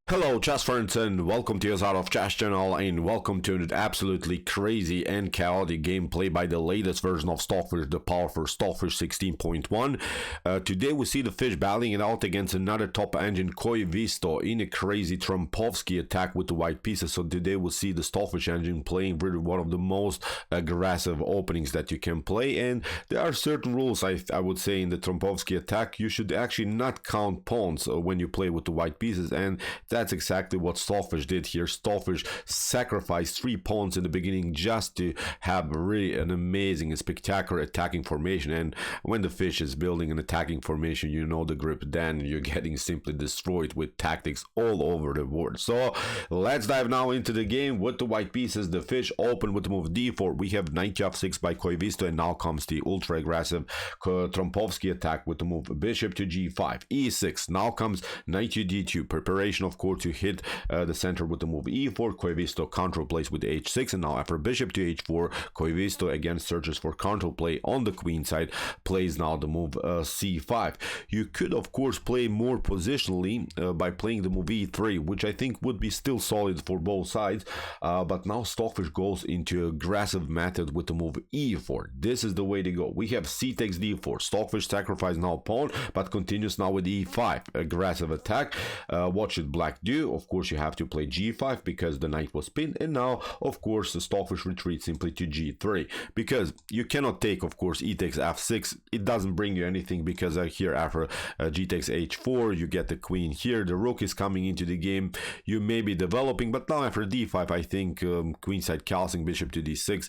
Hello chess friends and welcome to your Art of Chess channel and welcome to an absolutely crazy and chaotic gameplay by the latest version of Stockfish, the powerful Stockfish 16.1. Today we see the fish battling it out against another top engine Koivisto in a crazy Trompowsky attack with the white pieces. So today we'll see the Stockfish engine playing really one of the most aggressive openings that you can play, and there are certain rules I would say in the Trompowsky attack. You should actually not count pawns when you play with the white pieces, and that's exactly what Stockfish did here. Stockfish sacrificed 3 pawns in the beginning just to have really an amazing and spectacular attacking formation, and when the fish is building an attacking formation, you know the grip, then you're getting simply destroyed with tactics all over the board. So let's dive now into the game with the white pieces. The fish open with the move d4. We have knight f6 by Koivisto, and now comes the ultra aggressive Trompowsky attack with the move bishop to g5, e6. Now comes knight to d2, preparation of course to hit the center with the move e4. Koivisto counter plays with h6, and now after bishop to h4, Koivisto again searches for counter play on the queen side, plays now the move c5. You could of course play more positionally by playing the move e3, which I think would be still solid for both sides, but now Stockfish goes into aggressive method with the move e4. This is the way to go. We have c takes d4. Stockfish sacrifice now pawn, but continues now with e5, aggressive attack. What should black do? Of course you have to play g5 because the knight was pinned, and now of course the Stockfish retreats simply to g3 because you cannot take of course e takes f6. It doesn't bring you anything because here after g takes h4 you get the queen here, the rook is coming into the game, you may be developing, but now after d5 I think queenside calcing, bishop to d6.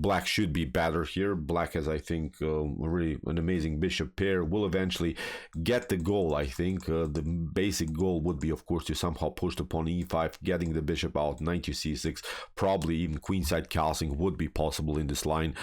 Black should be better here. Black has I think really an amazing bishop pair, will eventually get the goal. I think the basic goal would be of course to somehow push the pawn e5, getting the bishop out, knight to c6, probably even queenside calcing would be possible in this line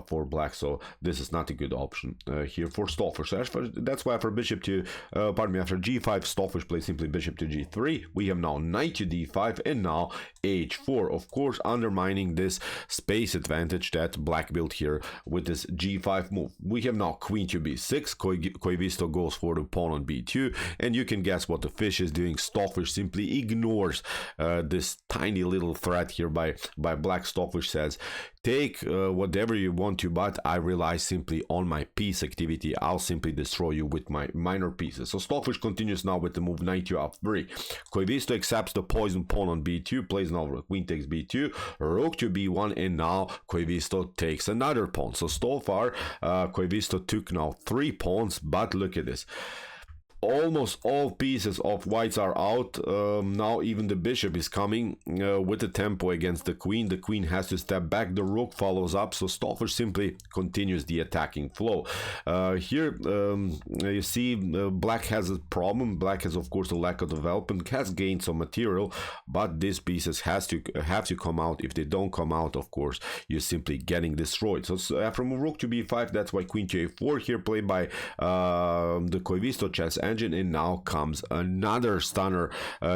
for black, so this is not a good option here for Stockfish. That's why after bishop to after g5 Stockfish plays simply bishop to g3. We have now knight to d5 and now h4, of course undermining this space advantage that black built here with this g5 move. We have now queen to b6. Koivisto goes for the pawn on b2, and you can guess what the fish is doing. Stockfish simply ignores this tiny little threat here by black. Stockfish says, take whatever you want to, but I rely simply on my piece activity. I'll simply destroy you with my minor pieces. So Stockfish continues now with the move knight to f3. Koivisto accepts the poison pawn on b2, plays now queen takes b2, rook to b1, and now Koivisto takes another pawn. So far Koivisto took now 3 pawns, but look at this. Almost all pieces of whites are out. Now even the bishop is coming with the tempo against the queen. The queen has to step back, the rook follows up, so Stockfish simply continues the attacking flow. Here you see black has a problem. Black has of course a lack of development, has gained some material, but these pieces have to come out. If they don't come out, of course you're simply getting destroyed. So from rook to b5, that's why queen to a4 here played by the Koivisto chess engine, and now comes another stunner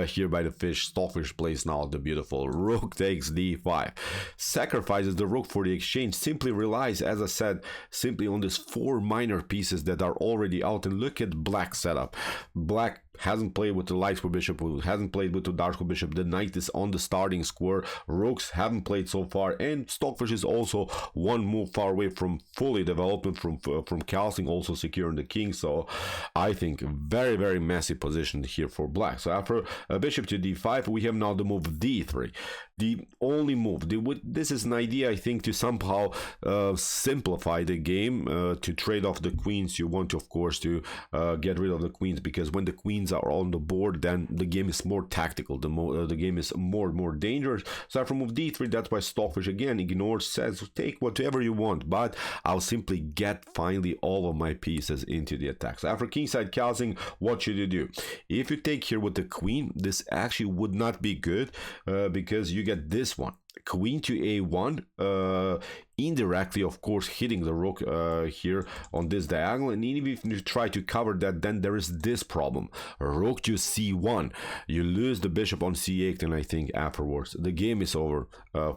here by the fish. Stockfish plays now the beautiful rook takes d5, sacrifices the rook for the exchange, simply relies, as I said, simply on these 4 minor pieces that are already out. And look at black setup. Black hasn't played with the light square bishop, hasn't played with the dark square bishop, the knight is on the starting square, rooks haven't played so far, and Stockfish is also 1 move far away from fully development, from calcing, also securing the king. So I think very, very messy position here for black. So after bishop to d5, we have now the move d3. The only move, this is an idea I think to somehow simplify the game, to trade off the queens. You want to of course to get rid of the queens, because when the queens are on the board, then the game is more tactical, the game is more dangerous. So after move d3, that's why Stockfish again ignores, says take whatever you want, but I'll simply get finally all of my pieces into the attack. So after kingside calcing, what should you do? If you take here with the queen, this actually would not be good because you get this one, queen to a1, indirectly, of course, hitting the rook here on this diagonal. And even if you try to cover that, then there is this problem: rook to c1. You lose the bishop on c8, and I think afterwards the game is over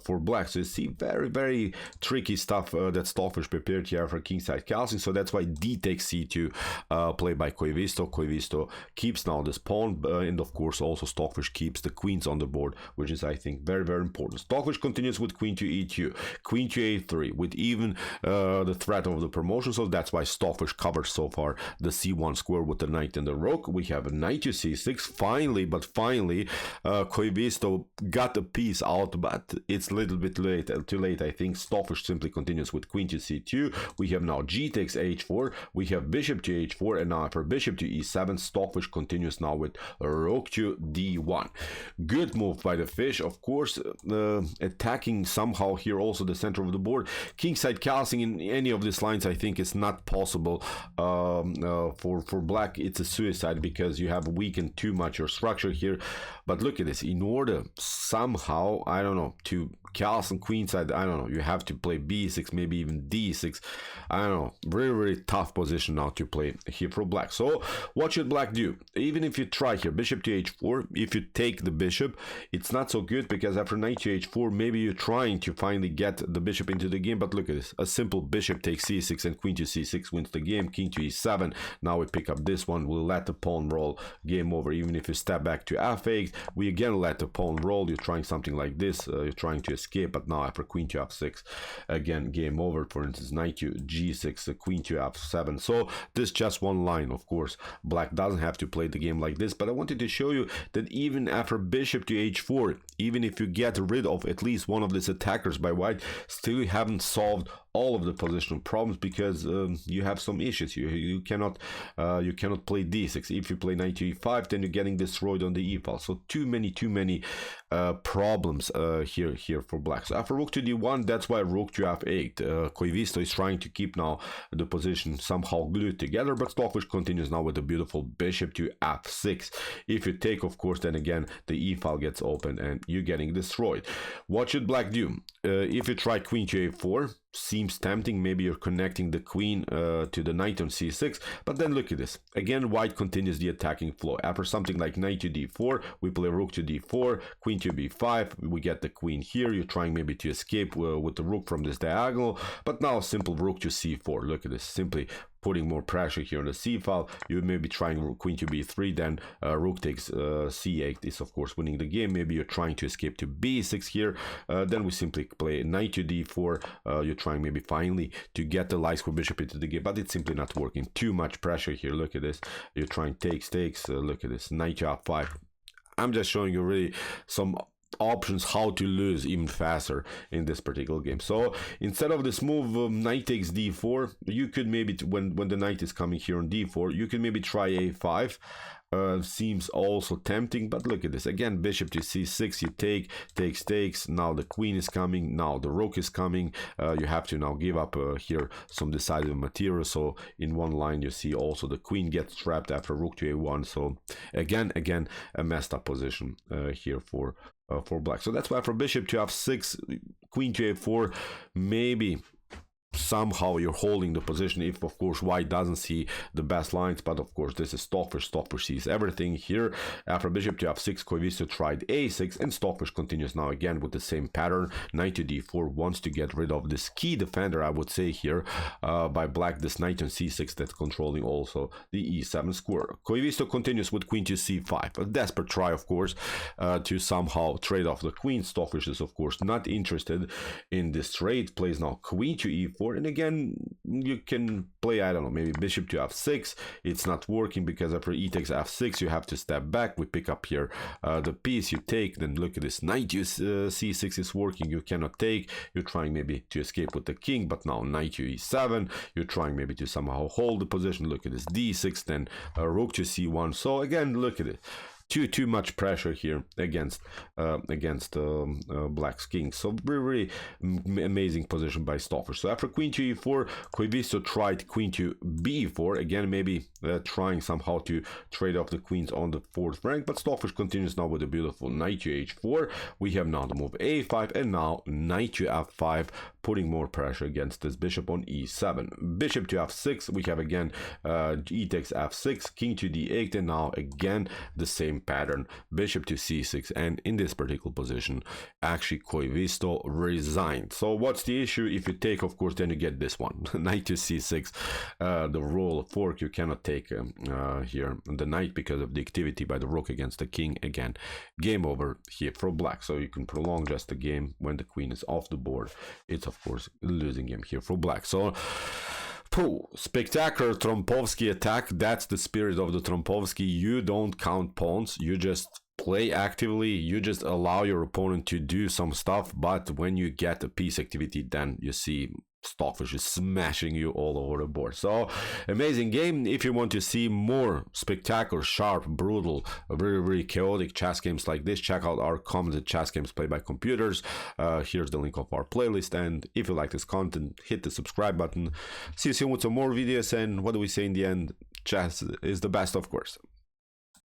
for black. So you see very tricky stuff that Stockfish prepared here for kingside castling. So that's why d takes c2, played by Koivisto. Koivisto keeps now this pawn, and of course also Stockfish keeps the queens on the board, which is, I think, very important. Stockfish continues with queen to e2, queen to a3, with even the threat of the promotion. So that's why Stockfish covers so far the c1 square with the knight and the rook. We have a knight to c6. Finally, Koivisto got a piece out, but it's a little bit too late. I think Stockfish simply continues with queen to c2. We have now g takes h4. We have bishop to h4, and now after bishop to e7, Stockfish continues now with rook to d1. Good move by the fish, of course, attacking somehow here also the center of the board. Kingside castling in any of these lines, I think, is not possible for black. It's a suicide because you have weakened too much your structure here. But look at this: in order somehow, I don't know, to castle queenside, I don't know, you have to play b6, maybe even d6. I don't know, very tough position now to play here for black. So what should black do? Even if you try here bishop to h4, if you take the bishop, it's not so good, because after knight to h4, maybe you're trying to finally get the bishop into the game. But look at this: a simple bishop takes c6 and queen to c6 wins the game. King to e7. Now we pick up this one, we'll let the pawn roll, game over. Even if you step back to f8, we again let the pawn roll. You're trying something like this, you're trying to escape, but now after queen to f6, again game over. For instance, knight to g6, queen to f7. So this just one line. Of course, black doesn't have to play the game like this, but I wanted to show you that even after bishop to h4, even if you get rid of at least one of these attackers by white, still you haven't solved all of the positional problems, because you have some issues. You cannot play d6. If you play knight to e5, then you're getting destroyed on the e file. So too many problems here for black. So after rook to d1, that's why rook to f8. Koivisto is trying to keep now the position somehow glued together, but Stockfish continues now with a beautiful bishop to f6. If you take, of course, then again the e file gets open and you're getting destroyed. What should black do? If you try queen to a4, seems tempting. Maybe you're connecting the queen to the knight on c6, but then look at this. Again, white continues the attacking flow. After something like knight to d4, we play rook to d4, queen to b5, we get the queen here. You're trying maybe to escape with the rook from this diagonal, but now simple rook to c4. Look at this, simply putting more pressure here on the c file. You may be trying queen to b3, then rook takes c8 is of course winning the game. Maybe you're trying to escape to b6 here, then we simply play knight to d4. You're trying maybe finally to get the light square bishop into the game, but it's simply not working. Too much pressure here. Look at this, you're trying takes, look at this, knight to f5. I'm just showing you really some options how to lose even faster in this particular game. So instead of this move, knight takes d4, you could maybe, when the knight is coming here on d4, you can maybe try a5. Seems also tempting, but look at this again, bishop to c6, you takes. Now the queen is coming, now the rook is coming. You have to now give up here some decisive material. So in one line you see also the queen gets trapped after rook to a1. So again a messed up position here for black. So that's why for bishop to f6, queen to a4, maybe somehow you're holding the position if of course white doesn't see the best lines. But of course this is Stockfish sees everything here. After bishop to f6, Koivisto tried a6, and Stockfish continues now again with the same pattern. Knight to d4 wants to get rid of this key defender, I would say here, by black, this knight on c6 that's controlling also the e7 square. Koivisto continues with queen to c5, a desperate try of course to somehow trade off the queen. Stockfish is of course not interested in this trade, plays now queen to e4. And again, you can play, I don't know, maybe bishop to f6. It's not working because after e takes f6, you have to step back. We pick up here the piece, you take, then look at this, knight to c6 is working. You cannot take, you're trying maybe to escape with the king, but now knight to e7, you're trying maybe to somehow hold the position. Look at this, d6, then rook to c1. So again, look at it. Too much pressure here against black's king. So really amazing position by Stockfish. So after queen to e4, Koivisto tried queen to b4, again maybe trying somehow to trade off the queens on the fourth rank, but Stockfish continues now with a beautiful knight to h4. We have now the move a5, and now knight to f5, putting more pressure against this bishop on e7. Bishop to f6, we have again e takes f6, king to d8, and now again the same pattern, bishop to c6, and in this particular position actually Koivisto resigned. So what's the issue? If you take, of course, then you get this one, knight to c6, the roll of fork. You cannot take here the knight because of the activity by the rook against the king. Again, game over here for black. So you can prolong just the game when the queen is off the board. It's of course losing game here for black. So spectacular Trompowsky attack. That's the spirit of the Trompowsky. You don't count pawns, you just play actively, you just allow your opponent to do some stuff, but when you get a piece activity, then you see Stockfish is smashing you all over the board. So amazing game. If you want to see more spectacular, sharp, brutal, very, very chaotic chess games like this, check out our commented chess games played by computers. Here's the link of our playlist, and if you like this content, hit the subscribe button. See you soon with some more videos, and what do we say in the end? Chess is the best, of course.